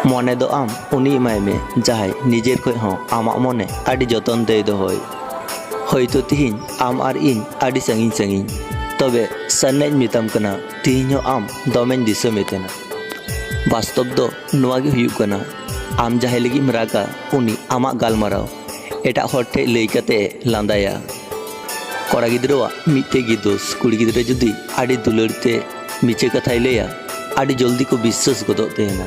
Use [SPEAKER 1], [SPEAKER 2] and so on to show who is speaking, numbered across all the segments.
[SPEAKER 1] मने दो आम उनी एमाय मे जहाय निजेर खय हों आमाक मने आदि जतन ते दोहय। हयतो तिहिन आम आर इन आदि सागिन सागिन तबे सान्नाय मिताम कना तिहिन हो आम दमेन दिसो मेतेना। वास्तव दो नोआ गे हुयुग कना आम जहाय लगिम रागा उनी आमाक गालमाराव एटा हर ठे लई काते लांदाया। कड़ा गिद्रावा मिट्टे गे दोष कुड़ी गिद्रा जुदी आदि दुलारते मिचे कथाय लैया आदि जल्दी को विश्वास गदो तेना।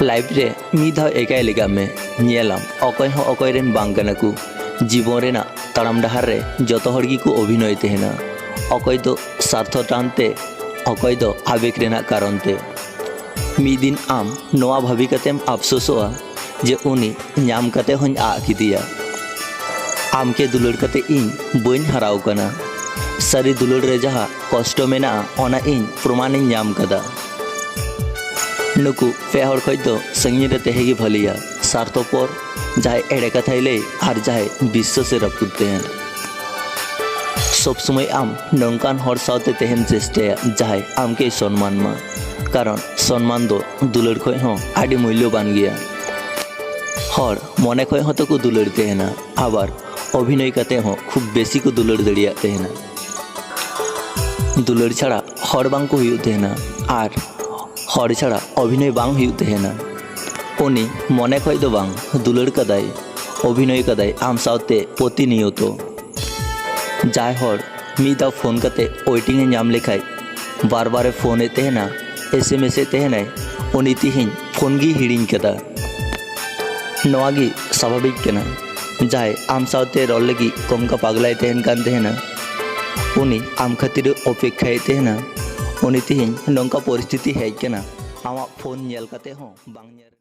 [SPEAKER 1] लाइफ रे मिधाव एकाय लेगा में नेलाम अकय हो अकय रेन बांग कना को जीवन रेना ताड़ाम डाहार रे जतो हर गी को अभिनय तेना। अकय दो स्वार्थ टानते अकय दो आवेग रेना कारण ते। मी दिन आम नोआ भाभी कतेम अफसोसोआ जे उनी नाम कते हों आ किदिया। आम के दुलड़ कते इन बइन हराव कना। सारी दुलड़ रे जहा कष्ट मेना ओना इन प्रमाण नाम कदा। नुकु पे हर खय दो संगी रे तेहेगी भलिया स्वार्थपर जहाय एड़े कथाय लय आर जहाय विश्वास से रपुते हैं। सब समय आम नंकान हर सावते तेहेम चेष्टाया जहाय आम के सम्मान मा कारण सम्मान दो दुलड़ खय हों आदि मूल्यवान गया। हर मने खय हों तो को दुलड़ तेहेना आबार अभिनय कते हों खूब बेसी को दुलड़ दड़िया तेहेना। दुलड़ छाड़ा हर बांग को हुयुग तेहेना आर हर छाड़ा अभिनय बांग हुयुग तेहेना। उनी मने खय दो बांग दुलड़ कदाय अभिनय कदाय आम सावते प्रतिनियत। जाय हर मिदा फोन कते वेटिंग ए नाम लेखाय बार बार फोन ए तेहेना SMS ए तेहेनाय उनी तिहिन फोन गी हिड़िंग कदा। नोआ गी स्वाभाविक कना जाय आम सावते रल लगी कम का पागलाय तेहेन कान तेहेना। उनी आम खातिर अपेक्षाय तेहेना। उनी तिहिन नंका परिस्थिति हेज कना आमा फोन नेल कते हों बांग